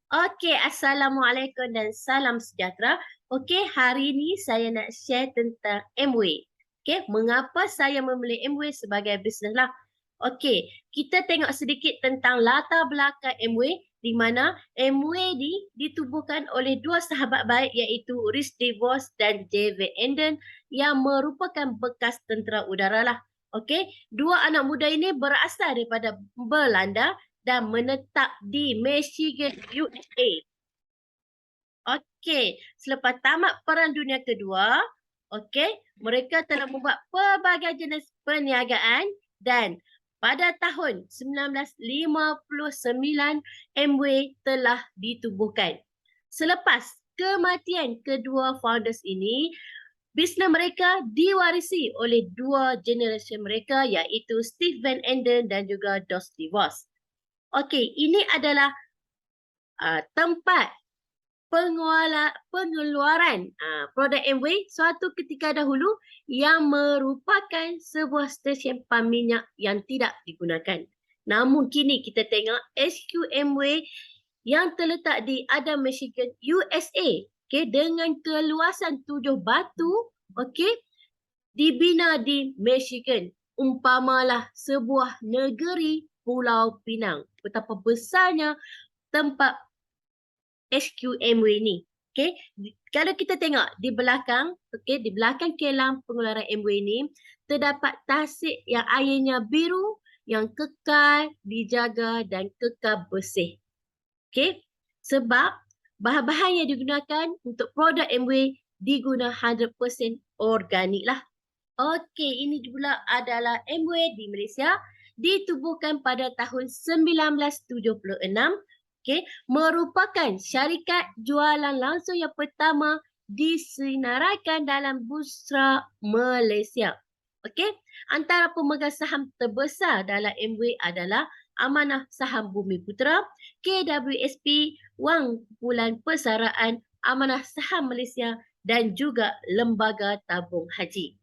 Okey, Assalamualaikum dan salam sejahtera. Okey, hari ini saya nak share tentang Amway. Okey, mengapa saya memilih Amway sebagai bisnes lah. Okey, kita tengok sedikit tentang latar belakang Amway di mana Amway ditubuhkan oleh dua sahabat baik iaitu Rhys DeVos dan David Enden yang merupakan bekas tentera udara lah. Okey, dua anak muda ini berasal daripada Belanda dan menetap di Michigan, USA. Okey, selepas tamat Perang Dunia Kedua, okey, mereka telah membuat pelbagai jenis perniagaan dan pada tahun 1959, Amway telah ditubuhkan. Selepas kematian kedua founders ini, bisnes mereka diwarisi oleh dua generasi mereka iaitu Steve Van Enden dan juga Dos DeVos. Okey, ini adalah tempat pengeluaran produk Amway suatu ketika dahulu yang merupakan sebuah stesen pam minyak yang tidak digunakan. Namun kini kita tengok HQ Amway yang terletak di Adam, Michigan, USA, dengan keluasan 7 batu, dibina di Michigan. Umpamalah sebuah negeri Pulau Pinang. Betapa besarnya tempat HQ Amway ni. Kalau kita tengok di belakang, di belakang kelang pengeluaran Amway ni, terdapat tasik yang airnya biru, yang kekal dijaga dan kekal bersih. Sebab bahan-bahan yang digunakan untuk produk Amway diguna 100% organik lah. Ini pula adalah Amway di Malaysia, ditubuhkan pada tahun 1976. Merupakan syarikat jualan langsung yang pertama disenaraikan dalam Bursa Malaysia. Antara pemegang saham terbesar dalam Amway adalah Amanah Saham Bumi Putera, KWSP, Wang Kumpulan Persaraan, Amanah Saham Malaysia dan juga Lembaga Tabung Haji.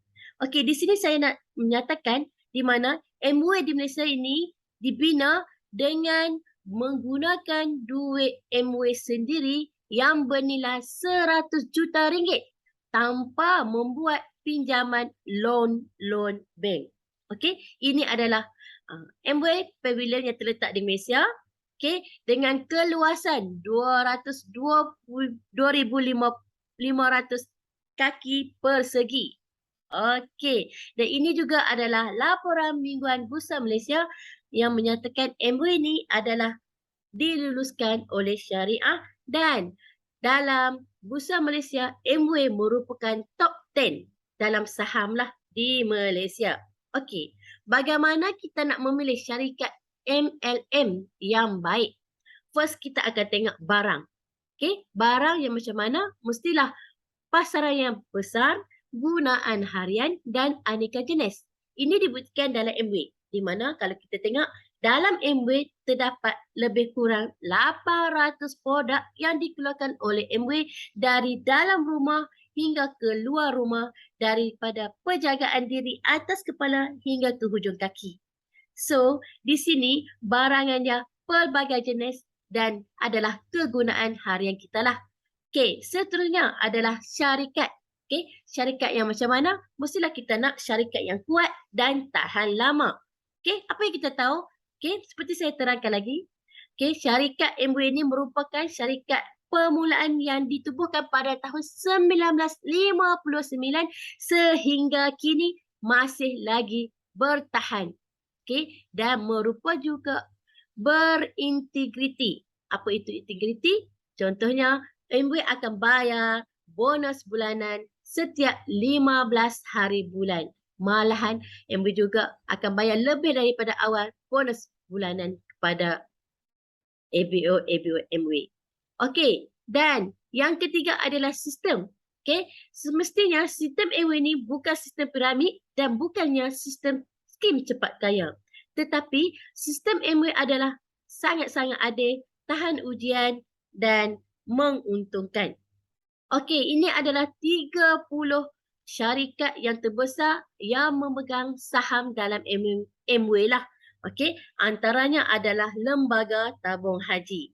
Di sini saya nak menyatakan di mana Amway di Malaysia ini dibina dengan menggunakan duit Amway sendiri yang bernilai 100 juta ringgit tanpa membuat pinjaman loan bank. Ini adalah Amway Pavilion yang terletak di Malaysia, dengan keluasan 2,500 kaki persegi. Dan ini juga adalah laporan mingguan Bursa Malaysia yang menyatakan Amway ini adalah diluluskan oleh syariah dan dalam Bursa Malaysia, Amway merupakan top 10 dalam saham lah di Malaysia. Bagaimana kita nak memilih syarikat MLM yang baik? First, kita akan tengok barang. Barang yang macam mana? Mestilah pasaran yang besar, gunaan harian dan aneka jenis. Ini dibuktikan dalam Amway. Di mana kalau kita tengok dalam Amway terdapat lebih kurang 800 produk yang dikeluarkan oleh Amway dari dalam rumah hingga ke luar rumah, daripada penjagaan diri atas kepala hingga ke hujung kaki. So, di sini barangannya pelbagai jenis dan adalah kegunaan harian kita lah. Seterusnya adalah syarikat. Syarikat yang macam mana? Mestilah kita nak syarikat yang kuat dan tahan lama. Apa yang kita tahu? Seperti saya terangkan lagi. Syarikat Amway ini merupakan syarikat permulaan yang ditubuhkan pada tahun 1959 sehingga kini masih lagi bertahan. Dan merupakan juga berintegriti. Apa itu integriti? Contohnya, Amway akan bayar bonus bulanan setiap 15 hari bulan. Malahan, Amway juga akan bayar lebih daripada awal bonus bulanan kepada ABO Amway. Dan yang ketiga adalah sistem. Semestinya sistem Amway ini bukan sistem piramid dan bukannya sistem skim cepat kaya. Tetapi sistem Amway adalah sangat-sangat adil, tahan ujian dan menguntungkan. Ini adalah 30 syarikat yang terbesar yang memegang saham dalam Amway lah. Antaranya adalah Lembaga Tabung Haji.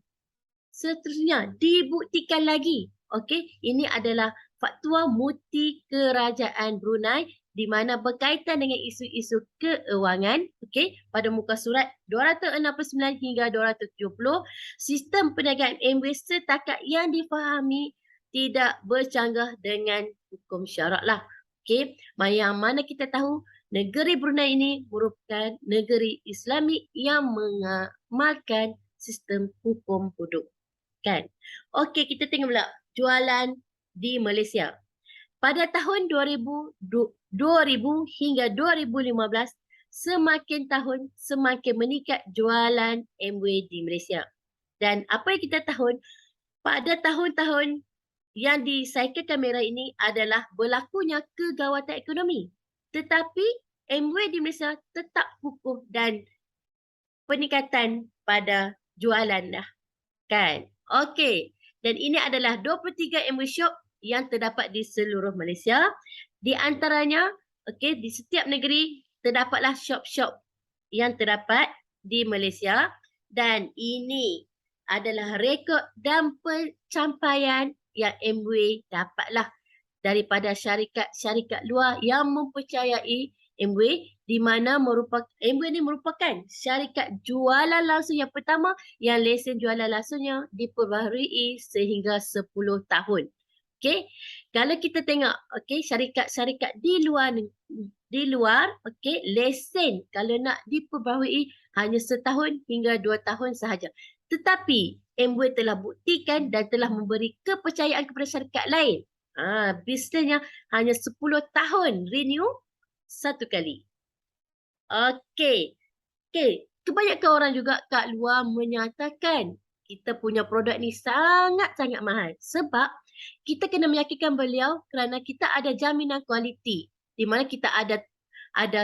Seterusnya, dibuktikan lagi. Okey, ini adalah fatwa mufti Kerajaan Brunei di mana berkaitan dengan isu-isu keuangan, okey, pada muka surat 269 hingga 270, sistem perniagaan MWay setakat yang difahami tidak bercanggah dengan hukum syarak lah. Okey, yang mana kita tahu negeri Brunei ini merupakan negeri Islamik yang mengamalkan sistem hukum hudud. Kan? Okey, kita tengok pula jualan di Malaysia. Pada tahun 2000 hingga 2015, semakin tahun semakin meningkat jualan Amway di Malaysia. Dan apa yang kita tahu, pada tahun-tahun yang disaikan kamera ini adalah berlakunya kegawatan ekonomi. Tetapi Amway di Malaysia tetap kukuh dan peningkatan pada jualan dah. Kan? Okey. Dan ini adalah 23 Amway Shop yang terdapat di seluruh Malaysia. Di antaranya, okey, di setiap negeri terdapatlah shop-shop yang terdapat di Malaysia dan ini adalah rekod dan pencapaian yang Amway dapatlah daripada syarikat-syarikat luar yang mempercayai Amway di mana Amway ini merupakan syarikat jualan langsung yang pertama yang lesen jualan langsungnya diperbaharui sehingga 10 tahun. Okey. Kalau kita tengok syarikat-syarikat di luar lesen kalau nak diperbaharui hanya setahun hingga 2 tahun sahaja. Tetapi Amway telah buktikan dan telah memberi kepercayaan kepada syarikat lain. Bisnesnya hanya 10 tahun renew satu kali. Okey. Kebanyakan orang juga kat luar menyatakan kita punya produk ni sangat-sangat mahal. Sebab kita kena meyakinkan beliau kerana kita ada jaminan kualiti. Di mana kita ada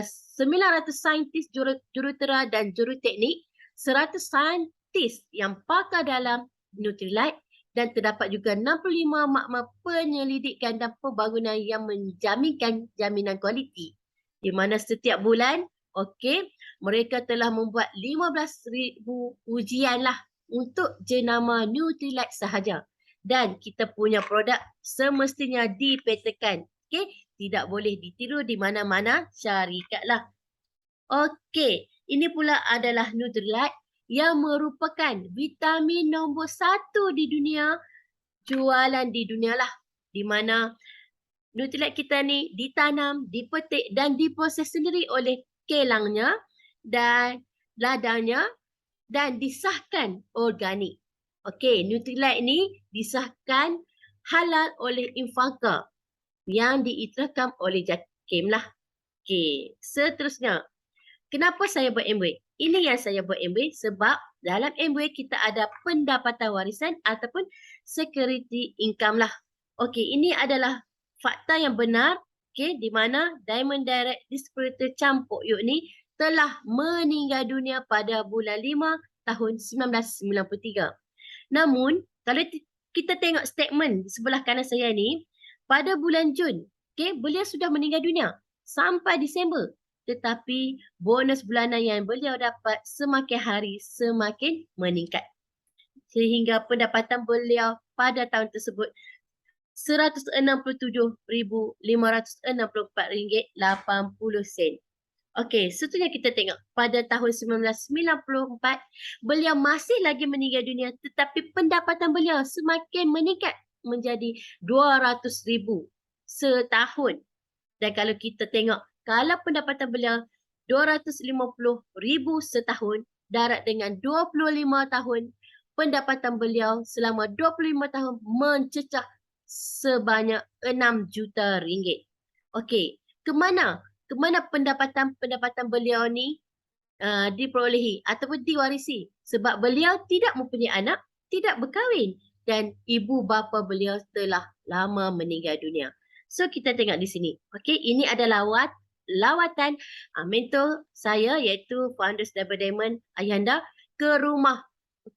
900 saintis jurutera dan juruteknik, 100 saintis yang pakar dalam Nutrilite dan terdapat juga 65 makmal penyelidikan dan pembangunan yang menjaminkan jaminan kualiti. Di mana setiap bulan, mereka telah membuat 15,000 ujian lah untuk jenama Nutrilite sahaja. Dan kita punya produk semestinya dipatenkan. Tidak boleh ditiru di mana-mana syarikat lah. Ini pula adalah Nutrilite yang merupakan vitamin nombor 1 di dunia, jualan di dunia lah. Di mana Nutrilite kita ni ditanam, dipetik dan diproses sendiri oleh kilangnya dan ladangnya dan disahkan organik. Nutrilite ni disahkan halal oleh Infanka yang diiktirafkan oleh JAKIM lah. Seterusnya, kenapa saya buat Amway? Ini yang saya buat Amway sebab dalam Amway kita ada pendapatan warisan ataupun security income lah. Ini adalah fakta yang benar di mana Diamond Direct Distributor Campur Yuk ni telah meninggal dunia pada bulan 5 tahun 1993. Namun, kalau kita tengok statement sebelah kanan saya ni, pada bulan Jun, beliau sudah meninggal dunia sampai Disember. Tetapi bonus bulanan yang beliau dapat semakin hari semakin meningkat. Sehingga pendapatan beliau pada tahun tersebut RM167,564.80. Seterusnya kita tengok pada tahun 1994 beliau masih lagi meninggal dunia tetapi pendapatan beliau semakin meningkat menjadi RM200,000 setahun. Dan kalau kita tengok kalau pendapatan beliau RM250,000 setahun darat dengan 25 tahun, pendapatan beliau selama 25 tahun mencecah sebanyak RM6 juta. Kemana pendapatan beliau ni diperolehi ataupun diwarisi? Sebab beliau tidak mempunyai anak, tidak berkahwin dan ibu bapa beliau telah lama meninggal dunia. So kita tengok di sini. Ini adalah lawatan mentor saya iaitu Founders Double Diamond Ayahanda ke rumah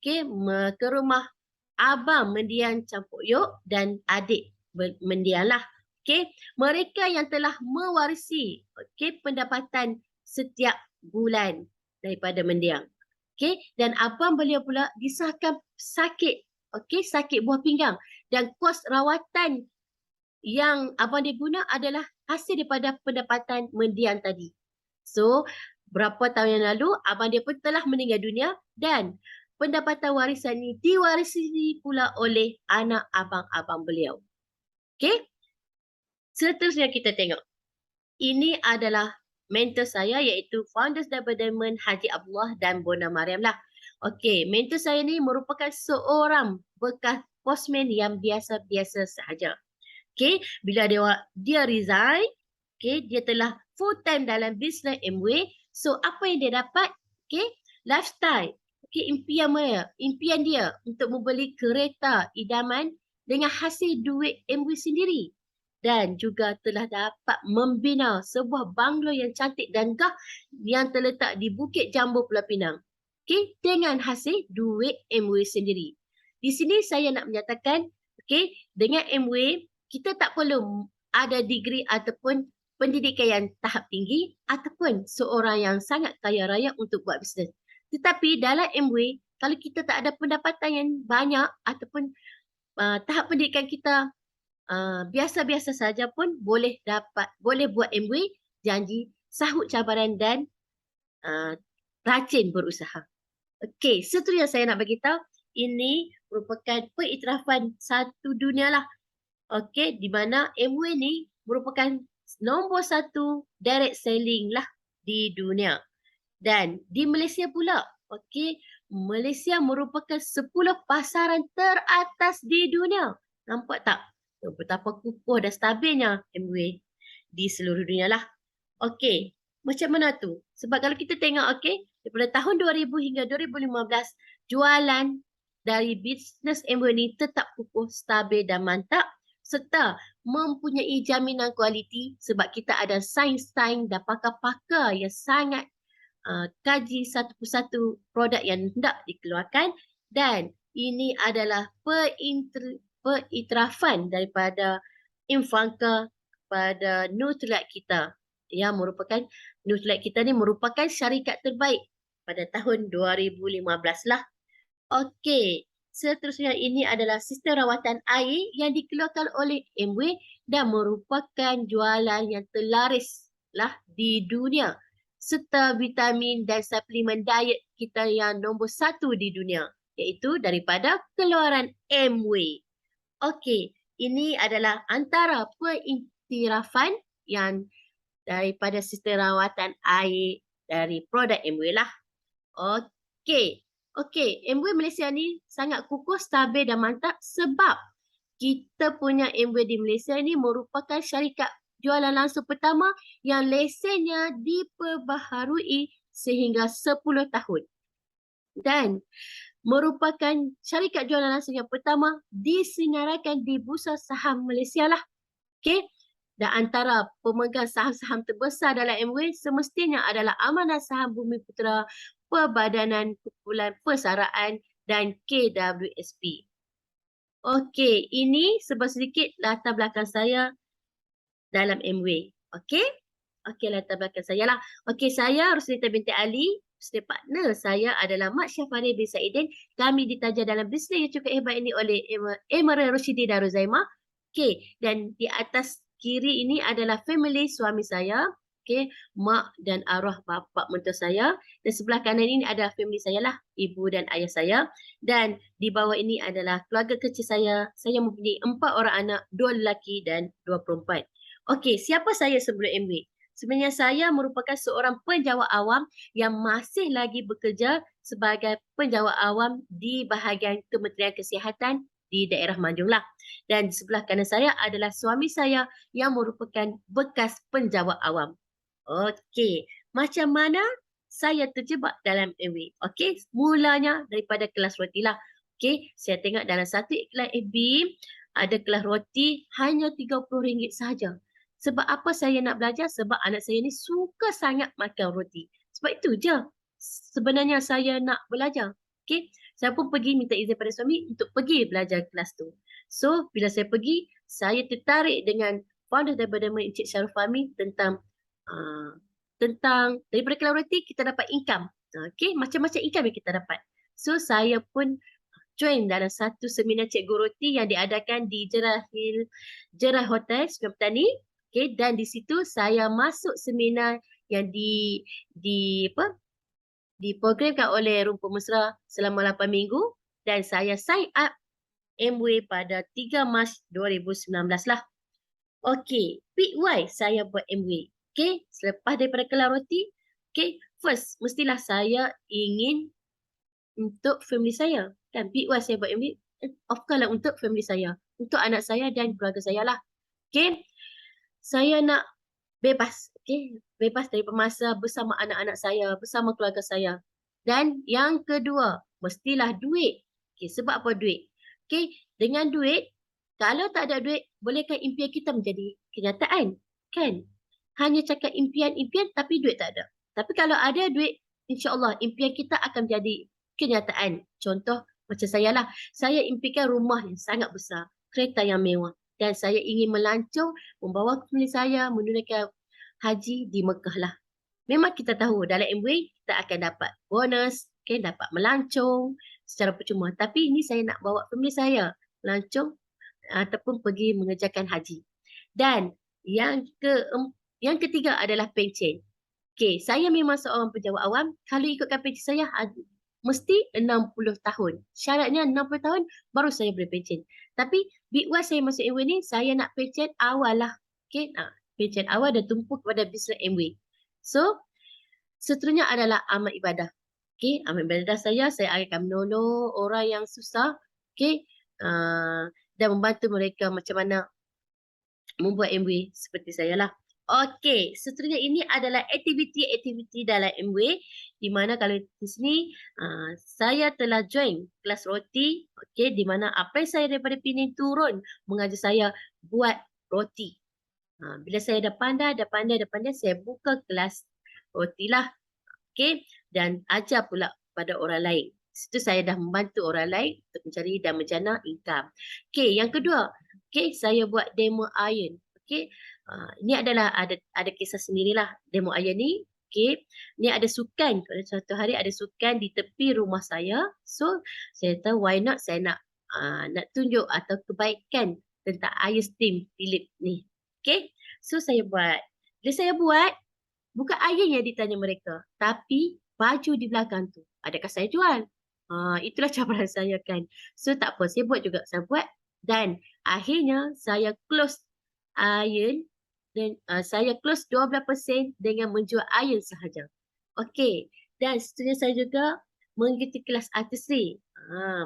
ke rumah abang mendiang Campur Yuk dan adik mendiang lah. Mereka yang telah mewarisi pendapatan setiap bulan daripada mendiang. Dan abang beliau pula disahkan sakit okey, sakit buah pinggang dan kos rawatan yang abang dia guna adalah hasil daripada pendapatan mendiang tadi. So, berapa tahun yang lalu abang dia pun telah meninggal dunia dan pendapatan warisan ini diwarisi pula oleh anak abang-abang beliau. Okey? Seterusnya kita tengok. Ini adalah mentor saya iaitu Founders Double Diamond Haji Abdullah dan Bona Mariam lah. Okey, mentor saya ni merupakan seorang bekas postman yang biasa-biasa sahaja. Okey, bila dia resign, okey, dia telah full time dalam bisnes Amway. So apa yang dia dapat? Okey, lifestyle. Okey, impian dia untuk membeli kereta idaman dengan hasil duit Amway sendiri. Dan juga telah dapat membina sebuah banglo yang cantik dan gah yang terletak di Bukit Jambu Pulau Pinang. Okey, dengan hasil duit Amway sendiri. Di sini saya nak menyatakan, okey, dengan Amway kita tak perlu ada degree ataupun pendidikan yang tahap tinggi ataupun seorang yang sangat kaya raya untuk buat bisnes. Tetapi dalam Amway, kalau kita tak ada pendapatan yang banyak ataupun tahap pendidikan kita biasa-biasa saja pun boleh buat Amway, janji, sahut cabaran dan rajin berusaha. Okey, seterusnya saya nak bagi tahu ini merupakan pengiktirafan satu dunia lah. Okey, di mana Amway ni merupakan nombor satu direct selling lah di dunia. Dan di Malaysia pula, okey, Malaysia merupakan 10 pasaran teratas di dunia. Nampak tak? Betapa kukuh dan stabilnya Amway di seluruh dunia lah. Okey, macam mana tu? Sebab kalau kita tengok, okey, daripada tahun 2000 hingga 2015, jualan dari bisnes Amway ni tetap kukuh, stabil dan mantap serta mempunyai jaminan kualiti sebab kita ada sains-sains dan pakar-pakar yang sangat kaji satu persatu produk yang hendak dikeluarkan dan ini adalah pengiktirafan daripada Infanka pada Nutrilite kita yang merupakan Nutrilite kita ni merupakan syarikat terbaik pada tahun 2015 lah. Okey, seterusnya ini adalah sistem rawatan air yang dikeluarkan oleh Amway dan merupakan jualan yang terlaris lah di dunia serta vitamin dan suplemen diet kita yang nombor satu di dunia iaitu daripada keluaran Amway. Okey, ini adalah antara pengiktirafan yang daripada sistem rawatan air dari produk Amway lah. Okey. Okey, Amway Malaysia ni sangat kukuh, stabil dan mantap sebab kita punya Amway di Malaysia ni merupakan syarikat jualan langsung pertama yang lesennya diperbaharui sehingga 10 tahun. Dan merupakan syarikat jualan langsung yang pertama disinaraikan di Bursa Saham Malaysia lah. Okey. Dan antara pemegang saham-saham terbesar dalam Amway semestinya adalah Amanah Saham Bumi Putera, Perbadanan Kumpulan Persaraan dan KWSP. Okey, ini sedikit latar belakang saya dalam Amway. Okey? Okey, latar belakang saya lah. Okey, saya Rusnita binti Ali. Bisnes partner saya adalah Mak Syafari bin Saidin. Kami ditaja dalam bisnes yang cukup hebat ini oleh Emerald Rushidi Darul Zaimah. Okey, dan di atas kiri ini adalah family suami saya. Okey, mak dan arwah bapa mentua saya. Dan sebelah kanan ini adalah family saya lah, ibu dan ayah saya. Dan di bawah ini adalah keluarga kecil saya. Saya mempunyai 4 orang anak, 2 lelaki dan 2 perempuan. Okey, siapa saya sebelum Amway? Sebenarnya saya merupakan seorang penjawat awam yang masih lagi bekerja sebagai penjawat awam di bahagian Kementerian Kesihatan di daerah Manjung lah. Dan di sebelah kanan saya adalah suami saya yang merupakan bekas penjawat awam. Okey, macam mana saya terjebak dalam Amway? Okey, mulanya daripada kelas roti lah. Okey, saya tengok dalam satu iklan FB ada kelas roti hanya RM30 sahaja. Sebab apa saya nak belajar? Sebab anak saya ni suka sangat makan roti. Sebab itu je sebenarnya saya nak belajar. Okey, saya pun pergi minta izin pada suami untuk pergi belajar kelas tu. So, bila saya pergi, saya tertarik dengan founder daripada Encik Syarul Fahmi tentang daripada kelas roti kita dapat income. Okey, macam-macam income yang kita dapat. So, saya pun join dalam satu seminar Cikgu Roti yang diadakan di Jerai Hotel Sungai Petani. Okay, dan di situ saya masuk seminar yang di apa diprogramkan oleh Rumpun Mesra selama 8 minggu dan saya sign up MWay pada 3 Mac 2019 lah. Okey, pick why saya buat MWay. Okey, selepas daripada kelar roti, okey, first mestilah saya ingin untuk family saya. Kan pick why saya buat MWay, of course lah untuk family saya, untuk anak saya dan keluarga saya lah. Okey, saya nak bebas, okey, bebas daripada masa bersama anak-anak saya, bersama keluarga saya. Dan yang kedua, mestilah duit. Okey, sebab apa duit? Okey, dengan duit, kalau tak ada duit, bolehkah impian kita menjadi kenyataan? Kan? Hanya cakap impian-impian tapi duit tak ada. Tapi kalau ada duit, insya-Allah impian kita akan menjadi kenyataan. Contoh macam saya lah, saya impikan rumah yang sangat besar, kereta yang mewah dan saya ingin melancong membawa family saya menunaikan haji di Mekah lah. Memang kita tahu dalam MWay kita akan dapat bonus, okay, dapat melancong secara percuma. Tapi ini saya nak bawa family saya melancong ataupun pergi mengerjakan haji. Dan yang ketiga adalah pencen. Okey, saya memang seorang pejabat awam. Kalau ikutkan pencen saya mesti 60 tahun. Syaratnya 60 tahun baru saya boleh pencen. Tapi big why saya masuk MWay ni, saya nak pencen awal lah. Okey, pencen awal dan tumpu kepada bisnes MWay. So, seterusnya adalah amal ibadah. Okey, amal ibadah saya akan menolong orang yang susah. Okey, dan membantu mereka macam mana membuat MWay seperti saya lah. Okey, seterusnya ini adalah aktiviti-aktiviti dalam MWay di mana kalau di sini saya telah join kelas roti, okey, di mana apa yang saya daripada Penang turun mengajar saya buat roti. Bila saya dah pandai, saya buka kelas roti lah. Okey, dan ajar pula pada orang lain. Situ saya dah membantu orang lain untuk mencari dan menjana income. Okey, yang kedua, okey, saya buat demo iron. Okey, ini adalah ada kisah sendirilah demo iron ni. Okey, ni ada sukan. Pada suatu hari ada sukan di tepi rumah saya. So, saya tahu why not saya nak tunjuk atau kebaikan tentang iron steam Philip ni. Okey, so saya buat. Bila saya buat, bukan iron yang ditanya mereka, tapi baju di belakang tu. Adakah saya jual? Itulah cabaran saya kan. So tak apa, saya buat juga. Saya buat dan akhirnya saya close iron dan saya close 12% dengan menjual iron sahaja. Okey, dan seterusnya saya juga mengikuti kelas artistry.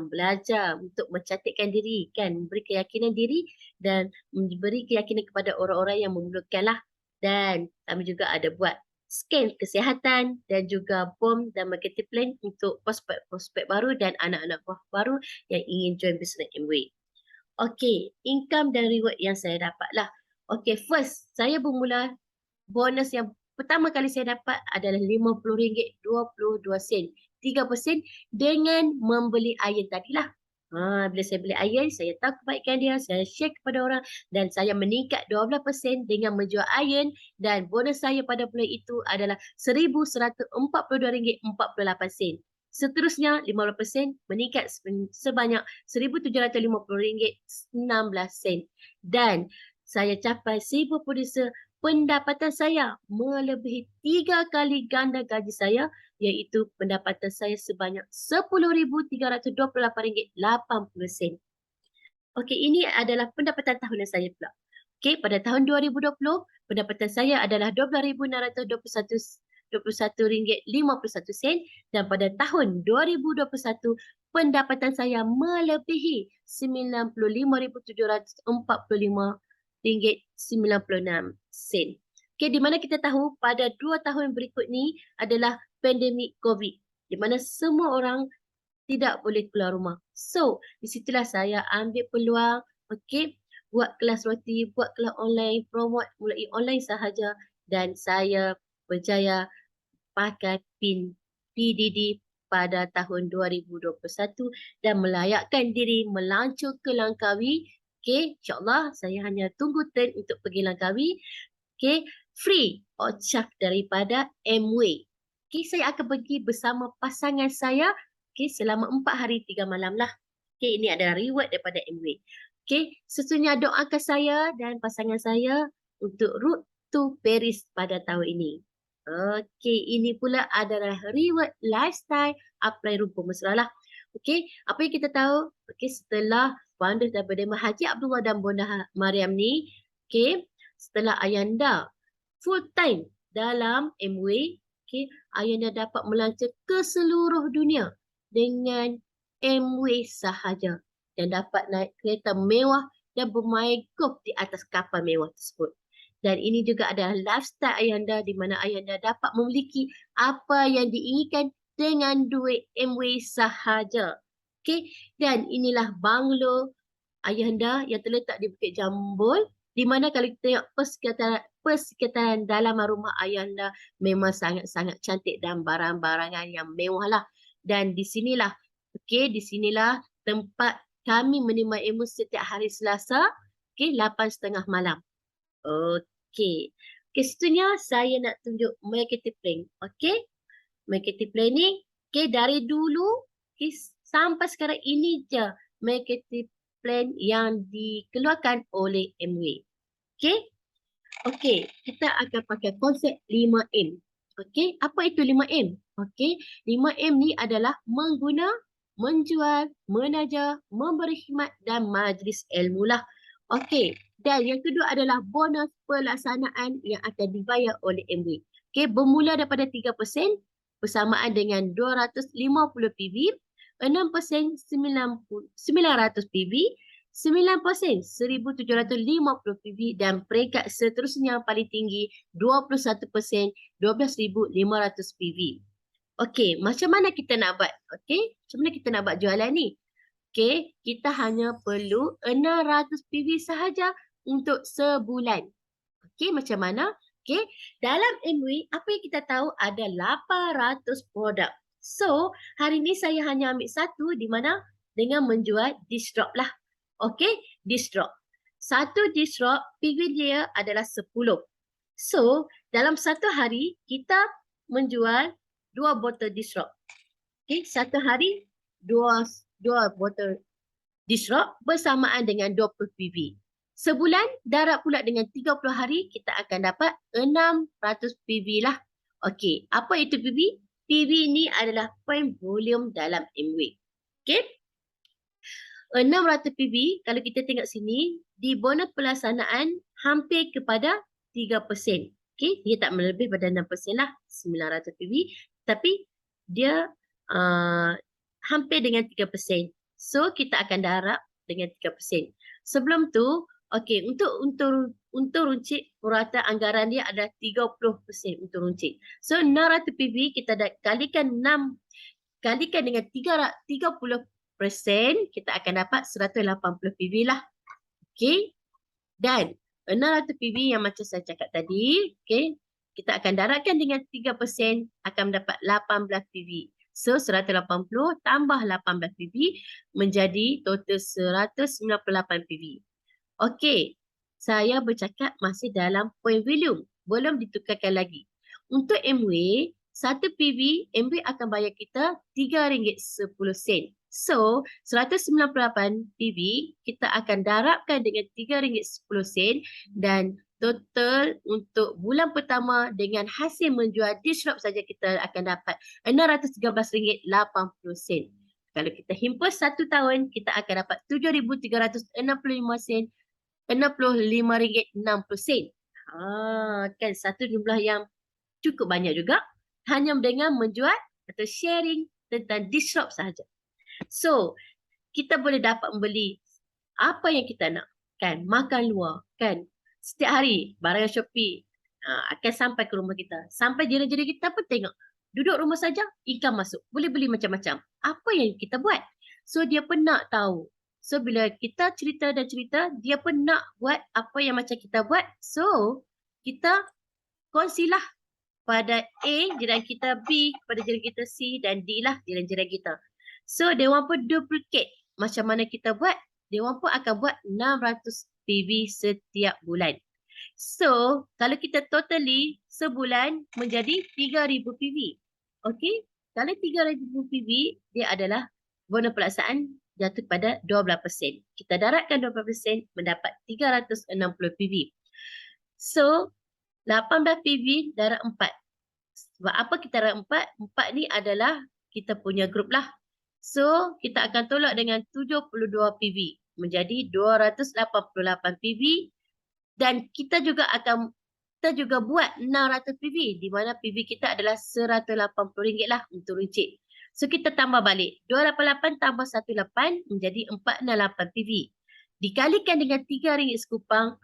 Belajar untuk mencantikkan diri kan, memberi keyakinan diri dan memberi keyakinan kepada orang-orang yang memerlukan lah. Dan kami juga ada buat scan kesihatan dan juga bom dan marketing plan untuk prospek baru dan anak-anak buah baru yang ingin join business MWay. Okey, income dan reward yang saya dapat lah. Okey, first saya bermula bonus yang pertama kali saya dapat adalah RM50.22. 3% dengan membeli iron tadilah. Bila saya beli iron, saya tahu kebaikan dia, saya share kepada orang dan saya meningkat 12% dengan menjual iron dan bonus saya pada bulan itu adalah RM1,142.48. Seterusnya 15% meningkat sebanyak RM1,750.16 dan saya capai sibuk producer. Pendapatan saya melebihi 3 kali ganda gaji saya iaitu pendapatan saya sebanyak RM10,328.80. Okey, ini adalah pendapatan tahunan saya pula. Okey, pada tahun 2020 pendapatan saya adalah RM12,621.51 dan pada tahun 2021 pendapatan saya melebihi RM95,745.96. Okey, di mana kita tahu pada 2 tahun berikut ni adalah pandemik COVID di mana semua orang tidak boleh keluar rumah. So, di situlah saya ambil peluang, okey, buat kelas roti, buat kelas online, promote mulai online sahaja dan saya berjaya pakai PIN PDD pada tahun 2021 dan melayakkan diri melancong ke Langkawi. Okey, insya-Allah saya hanya tunggu turn untuk pergi Langkawi. Okey, free ocaf daripada MWay. Okey, saya akan pergi bersama pasangan saya okey selama 4 hari 3 malam lah. Okey, ini adalah reward daripada Amway. Okey, sesungguhnya doakan saya dan pasangan saya untuk road to Paris pada tahun ini. Okey, ini pula adalah reward lifestyle apply rumput mesra lah. Okey, apa yang kita tahu? Okey, setelah founder daripada Mahathir Abdullah dan Bonda Mariam ni, okey, setelah Ayanda full time dalam Amway, okey, Ayanda dapat melancur ke seluruh dunia dengan Amway sahaja dan dapat naik kereta mewah dan bermain golf di atas kapal mewah tersebut. Dan ini juga adalah lifestyle Ayanda di mana Ayanda dapat memiliki apa yang diinginkan dengan duit Amway sahaja. Okey, dan inilah banglo Ayanda yang terletak di Bukit Jambul di mana kalau kita tengok persekitaran dalam rumah Ayanda memang sangat-sangat cantik dan barang-barangan yang mewah lah. Dan di sinilah, okey, di sinilah tempat kami menerima ilmu setiap hari Selasa, okey, 8:30 malam. Okey. Okey, seterusnya saya nak tunjuk marketing plan. Okey. Marketing plan ni, okey, dari dulu okey, sampai sekarang ini je marketing plan yang dikeluarkan oleh Amway. Okey. Okey, kita akan pakai konsep 5M. Okey, apa itu 5M? Okey, 5M ni adalah mengguna, menjual, menaja, memberi khidmat dan majlis ilmu lah. Okey, dan yang kedua adalah bonus pelaksanaan yang akan dibayar oleh Amway. Okey, bermula daripada 3% bersamaan dengan 250 PB, 6% 900 PB, 9% 1,750 PB dan peringkat seterusnya yang paling tinggi 21% 12,500 PB. Okey, macam mana kita nak buat? Okey, macam mana kita nak buat jualan ni? Okey, kita hanya perlu 600 PB sahaja untuk sebulan. Okey, macam mana? Okey, dalam Amway apa yang kita tahu ada 800 produk. So, hari ni saya hanya ambil satu di mana dengan menjual dish drop lah. Okey, dish drop. Satu dish drop, PB dia adalah 10. So, dalam satu hari, kita menjual 2 botol dish drop. Okey, satu hari, 2 botol dish drop bersamaan dengan 20 PB. Sebulan, darab pula dengan 30 hari, kita akan dapat 600 PB lah. Okey, apa itu PB? PB ni adalah point volume dalam Amway. Okey, 600 PB, kalau kita tengok sini, di bonus pelaksanaan hampir kepada 3%. Okey, dia tak melebih pada 6% lah, 900 PB. Tapi dia hampir dengan 3%. So, kita akan darab dengan 3%. Sebelum tu, okey, untuk runcit, purata anggaran dia ada 30% untuk runcit. So, 600 PB kita dah kalikan dengan 30%, kita akan dapat 180 PB lah. Okey. Dan 600 PB yang macam saya cakap tadi, okey, kita akan darabkan dengan 3% akan mendapat 18 PB. So 180 tambah 18 PB menjadi total 198 PB. Okey. Saya bercakap masih dalam point volume, belum ditukarkan lagi. Untuk Amway, 1 PB, Amway akan bayar kita RM3.10. So, 198 PB kita akan darabkan dengan RM3.10 dan total untuk bulan pertama dengan hasil menjual dish drop saja kita akan dapat RM613.80. Kalau kita himpus 1 tahun, kita akan dapat RM7,365 RM65.60. Kan satu jumlah yang cukup banyak juga hanya dengan menjual atau sharing tentang dish drop sahaja. So, kita boleh dapat membeli apa yang kita nak, kan? Makan luar, kan? Setiap hari barang Shopee akan sampai ke rumah kita. Sampai jiran-jiran kita pun tengok. Duduk rumah saja, income masuk. Boleh beli macam-macam. Apa yang kita buat? So, dia pun nak tahu. So, bila kita cerita, dia pun nak buat apa yang macam kita buat. So, kita kongsilah pada A, jiran kita, B, pada jiran kita C dan D lah jiran-jiran kita. So, dia orang pun duplicate macam mana kita buat. Dia orang pun akan buat 600 PB setiap bulan. So, kalau kita totally sebulan menjadi 3,000 PB. Okey, kalau 3,000 PB, dia adalah bonus pelaksaan jatuh pada 12%. Kita daratkan 12% mendapat 360 PV. So, 18 PV darab 4. Sebab apa kita darab 4? 4 ni adalah kita punya grup lah. So, kita akan tolak dengan 72 PV. Menjadi 288 PV. Dan kita juga buat 600 PV. Di mana PV kita adalah RM180 lah untuk runcit. So, kita tambah balik. 288 tambah 18 menjadi 468 PV. Dikalikan dengan RM3 sekupang,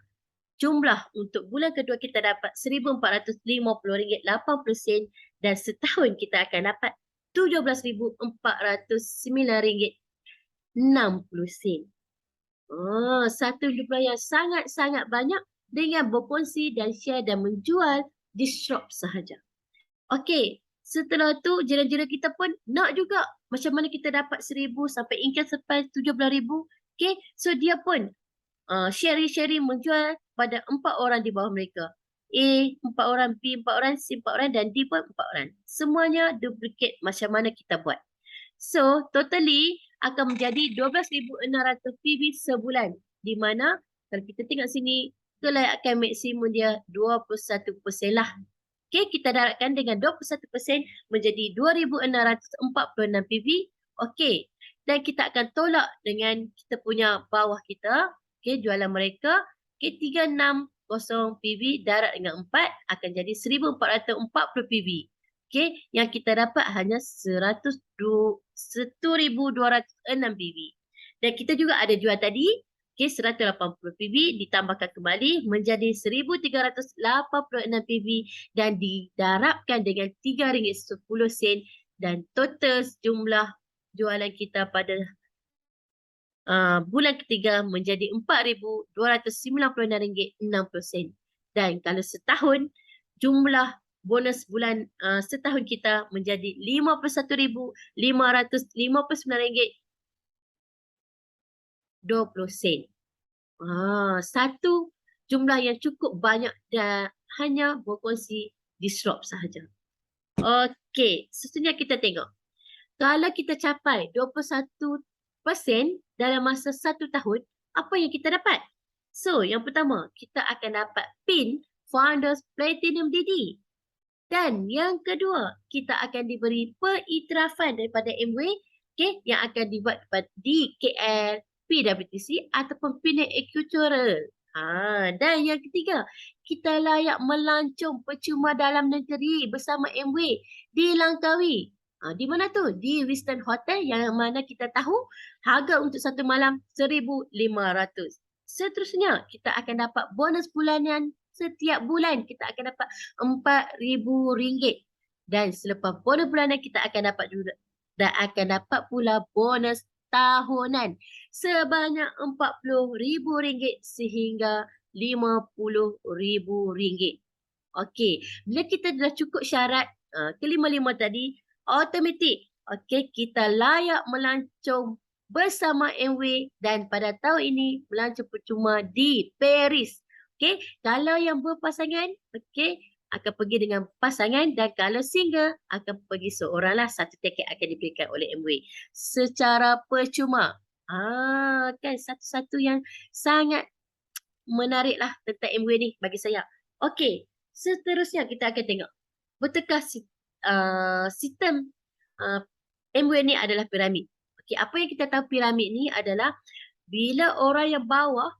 jumlah untuk bulan kedua kita dapat RM1,450.80 dan setahun kita akan dapat RM17,409.60. Oh, satu jumlah yang sangat-sangat banyak dengan berkongsi dan share dan menjual di shop sahaja. Okey, setelah tu jiran-jiran kita pun nak juga macam mana kita dapat 1,000 sampai income sampai 17,000. Okey, so dia pun sharing-sharing menjual pada 4 orang di bawah mereka. A 4 orang, B 4 orang, C 4 orang dan D pun 4 orang. Semuanya duplicate macam mana kita buat. So, totally akan menjadi 12,600 PV sebulan. Di mana kalau kita tengok sini, kelayakan maksimum dia 21% lah. Okey, kita daratkan dengan 21% menjadi 2,646 PV. Okey, dan kita akan tolak dengan kita punya bawah kita. Okey, jualan mereka. Okey, 360 PV darat dengan 4 akan jadi 1,440 PV. Okey, yang kita dapat hanya 1,206 PV. Dan kita juga ada jual tadi. Okey, 180 PV ditambahkan kembali menjadi 1,386 PV dan didarabkan dengan RM3.10 dan total jumlah jualan kita pada bulan ketiga menjadi RM4,296.60. Dan kalau setahun, jumlah bonus bulan setahun kita menjadi RM51,559.20. Satu jumlah yang cukup banyak dan hanya berkongsi di shop sahaja. Okey, seterusnya kita tengok. Kalau kita capai 21% dalam masa 1 tahun, apa yang kita dapat? So, yang pertama, kita akan dapat PIN Founders Platinum DD. Dan yang kedua, kita akan diberi pengiktirafan daripada MWay, okay, yang akan dibuat di KL, PWTC ataupun Penang Equatorial. Dan yang ketiga, kita layak melancong percuma dalam negeri bersama MWay di Langkawi. Di mana tu? Di Westin Hotel yang mana kita tahu harga untuk satu malam RM1,500. Seterusnya, kita akan dapat bonus bulanan setiap bulan. Kita akan dapat RM4,000. Dan selepas bonus bulanan kita akan dapat juga dan akan dapat pula bonus tahunan sebanyak RM40,000 sehingga RM50,000. Okey, bila kita dah cukup syarat kelima-lima tadi, automatik kita layak melancong bersama MWay dan pada tahun ini melancong percuma di Paris. Okey, kalau yang berpasangan akan pergi dengan pasangan dan kalau single akan pergi seorang lah, satu tiket akan diberikan oleh MWay secara percuma. Kan satu-satu yang sangat menarik lah tentang MWay ni bagi saya. Okey, seterusnya kita akan tengok betulkah sistem MWay ni adalah piramid. Okey, apa yang kita tahu piramid ni adalah bila orang yang bawah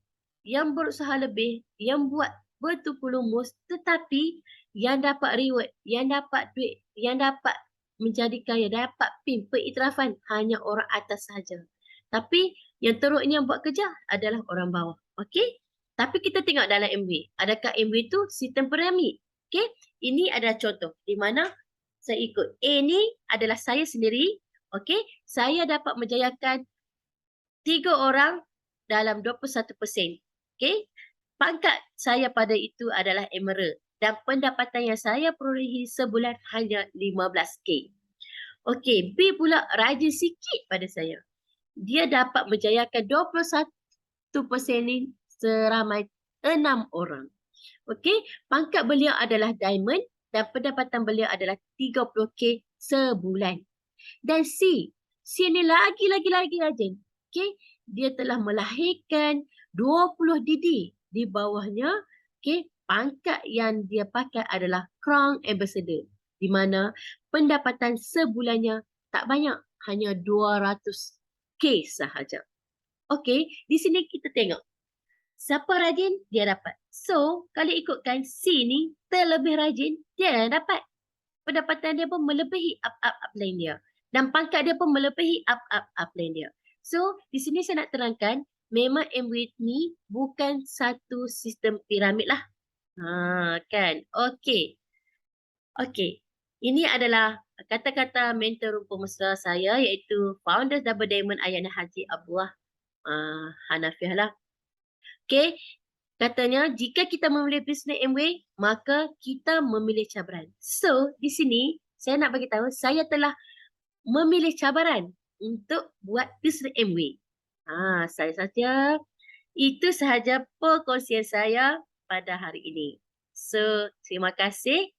yang berusaha lebih, yang buat bertumpul lumus tetapi yang dapat reward, yang dapat duit, yang dapat menjadi kaya, dapat PIN, pengiktirafan hanya orang atas sahaja. Tapi yang teruknya yang buat kerja adalah orang bawah. Okey? Tapi kita tengok dalam MWay. Adakah MWay tu sistem piramid? Okey? Ini adalah contoh di mana saya ikut. A ni adalah saya sendiri. Okey? Saya dapat menjayakan 3 orang dalam 21%. Okey? Pangkat saya pada itu adalah emerald. Dan pendapatan yang saya perolehi sebulan hanya 15K. Okey, B pula rajin sikit pada saya. Dia dapat menjayakan 21% ni seramai 6 orang. Okey, pangkat beliau adalah diamond dan pendapatan beliau adalah 30K sebulan. Dan C Sini lagi rajin. Okey, dia telah melahirkan 20 didi. Di bawahnya, okey, pangkat yang dia pakai adalah Crown Ambassador. Di mana pendapatan sebulannya tak banyak, hanya 200K sahaja. Okey, di sini kita tengok. Siapa rajin, dia dapat. So, kalau ikutkan C ni terlebih rajin, dia yang dapat. Pendapatan dia pun melebihi upline dia. Dan pangkat dia pun melebihi upline dia. So, di sini saya nak terangkan, memang MWay ni bukan satu sistem piramid lah. Kan? Okey. Okey. Ini adalah kata-kata mentor rumpun mesra saya iaitu founder Double Diamond Ayana Haji Abdullah Hanafiah lah. Okey. Katanya, jika kita memilih bisnes Amway, maka kita memilih cabaran. So, di sini saya nak bagi tahu saya telah memilih cabaran untuk buat bisnes Amway. Saya saja. Itu sahaja perkongsian saya pada hari ini. So, terima kasih.